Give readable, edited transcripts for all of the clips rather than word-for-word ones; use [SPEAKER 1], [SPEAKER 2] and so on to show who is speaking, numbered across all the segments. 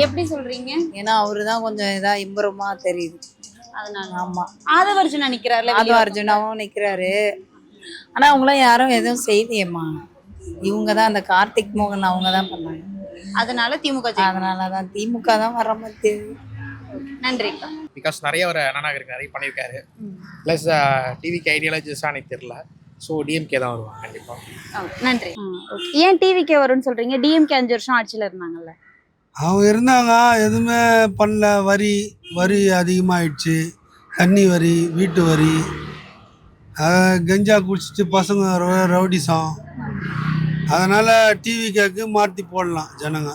[SPEAKER 1] எப்படி சொல்றீங்க?
[SPEAKER 2] ஏன்னா அவரு தான் கொஞ்சம் இம்ப்ரூவமா தெரியுது.
[SPEAKER 1] அதனால
[SPEAKER 2] ஆமா,
[SPEAKER 1] ஆதவ அர்ஜுனா நிக்கிறார்ல
[SPEAKER 2] ஆதவ அர்ஜுனாவும் நிக்கிறாரு. ஆனா அவங்களாம் யாரும் எதுவும் செய்யலையேம்மா. இவங்க தான் அந்த கார்த்திக் மோகன் அவங்க தான் பண்ணாங்க.
[SPEAKER 1] அதனால திமுக ஜெயிக்கும்.
[SPEAKER 2] அதனாலதான் திமுக தான் வர மாதிரி தெரியுது.
[SPEAKER 1] நன்றிக்கா.
[SPEAKER 3] பிகாஸ் நிறைய ஒரு அண்ணாநகருக்கு நிறைய பண்ணியிருக்காரு. ப்ளஸ் டிவிக்கு ஐடியாலஜிஸாக எனக்கு தெரியல. ஸோ டிஎம்கே தான் வருவாங்க கண்டிப்பாக.
[SPEAKER 1] நன்றி. ஏன் டிவிக்கே வரும்னு சொல்றீங்க? டிஎம்கே 5 வருஷம் ஆட்சியில் இருந்தாங்கல்ல.
[SPEAKER 4] அவங்க இருந்தாங்க, எதுவுமே பண்ணல. வரி அதிகமாகிடுச்சு. தண்ணி வரி, வீட்டு வரி, கஞ்சா குடிச்சிட்டு பசங்க ரவுடிசம். அதனால் டிவிக்கு மாற்றி போடலாம் ஜனங்க.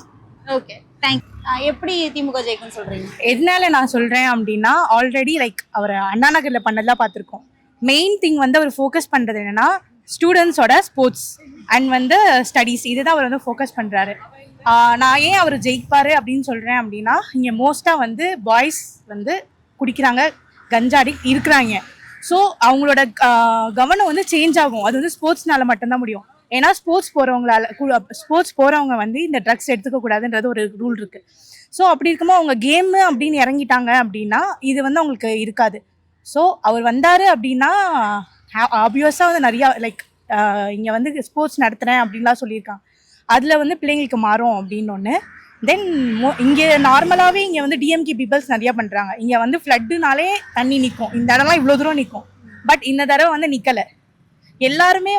[SPEAKER 1] Okay, thanks. எப்படி திமுக ஜெயிக்கும்னு சொல்றீங்க?
[SPEAKER 5] எதனால நான் சொல்கிறேன் அப்படின்னா, ஆல்ரெடி அவர் அண்ணா நகரில் பண்ணதெல்லாம் பார்த்துருக்கோம். மெயின் திங் அவர் ஃபோக்கஸ் பண்ணுறது என்னென்னா ஸ்டூடெண்ட்ஸோட ஸ்போர்ட்ஸ் அண்ட் ஸ்டடீஸ். இதுதான் அவர் ஃபோக்கஸ் பண்ணுறாரு. நான் ஏன் அவர் ஜெயிப்பார் அப்படின்னு சொல்கிறேன் அப்படின்னா, இங்கே மோஸ்ட்டாக பாய்ஸ் குடிக்கிறாங்க, கஞ்சாடி இருக்கிறாங்க. ஸோ அவங்களோட கவனம் சேஞ்ச் ஆகும். அது ஸ்போர்ட்ஸ்னால மட்டும்தான் முடியும். ஏன்னா ஸ்போர்ட்ஸ் போகிறவங்க இந்த ட்ரக்ஸ் எடுத்துக்கக்கூடாதுன்றது ஒரு ரூல் இருக்குது. ஸோ அப்படி இருக்கும்போது அவங்க கேமு அப்படின்னு இறங்கிட்டாங்க அப்படின்னா இது அவங்களுக்கு இருக்காது. ஸோ அவர் வந்தார் அப்படின்னா ஆப்வியஸாக நிறையா இங்கே ஸ்போர்ட்ஸ் நடத்துகிறேன் அப்படின்லாம் சொல்லியிருக்காங்க. அதில் பிள்ளைங்களுக்கு மாறும் அப்படின்னு ஒன்று. தென் இங்கே நார்மலாகவே இங்கே டிஎம்கே பீப்புள்ஸ் நிறையா பண்ணுறாங்க. இங்கே ஃப்ளட்டுனாலே தண்ணி நிற்கும். இந்த இடம்லாம் இவ்வளோ தூரம் நிற்கும். பட் இந்த தடவை நிற்கலை. எல்லாருமே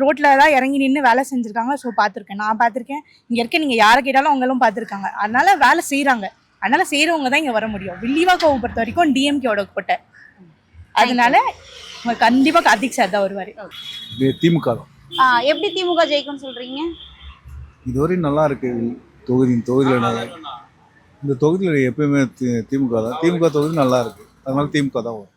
[SPEAKER 5] ரோட்டில் தான் இறங்கி நின்று வேலை செஞ்சுருக்காங்க. ஸோ பார்த்துருக்கேன், நான் பார்த்துருக்கேன். இங்கே இருக்க நீங்கள் யாரை கேட்டாலும் அவங்களும் பார்த்துருக்காங்க. அதனால் வேலை செய்கிறாங்க. அதனால் செய்கிறவங்க தான் இங்கே வர முடியும். வில்லிவாக்காவை பொறுத்த வரைக்கும் டிஎம்கேவோட கோட்டை. அதனால கண்டிப்பாக கார்த்திக் சார் தான் வருவார்.
[SPEAKER 6] திமுக தான்.
[SPEAKER 1] எப்படி திமுக ஜெயிக்கும்னு சொல்கிறீங்க?
[SPEAKER 6] இதுவரையும் நல்லா இருக்கு. தொகுதியில் நல்லா இருக்கு. இந்த தொகுதியில் எப்பயுமே திமுக தான். திமுக தொகுதி நல்லா இருக்கு. அதனால திமுக தான் வரும்.